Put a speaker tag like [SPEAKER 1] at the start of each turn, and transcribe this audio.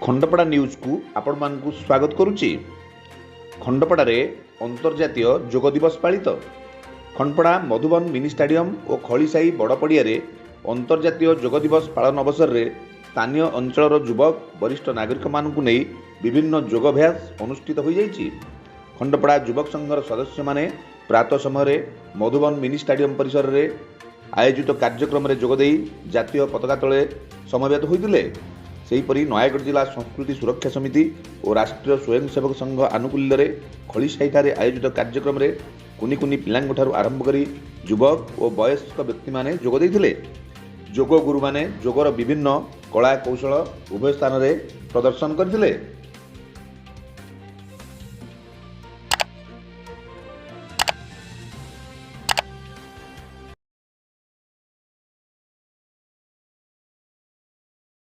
[SPEAKER 1] खंडपड़ा news को आपण मानकु स्वागत करुच्ची। खंडपड़ारे अंतर्जातीय जोग दिवस पालित। खंडपड़ा मधुबन मिनी स्टाडियम और खलीसाही बड़ पड़ियारे अंतर्जातीय जोग दिवस पालन अवसर में स्थानीय अंचल युवक वरिष्ठ नागरिक मानकु नहीं विभिन्न योगाभ्यास अनुष्ठित हो जाइछि। खंडपड़ा युवक संघर सदस्य माने प्रातः समय मधुबन मिनी स्टाडियम परिसर में आयोजित कार्यक्रम में जोगदे जातीय पताका तले समवेत होइतिले। सेहीपरि नयागढ़ जिला संस्कृति सुरक्षा समिति और राष्ट्रीय स्वयंसेवक संघ आनुकूल्य में खलीसाहीठारे आयोजित कार्यक्रम में कुनि कुनि पिलांठारू आरंभ कर युवक और वयस्क व्यक्ति माने जोग देइथिले। जोग गुरु माने जोगर विभिन्न कला कौशल उभय स्थान में प्रदर्शन करथिले।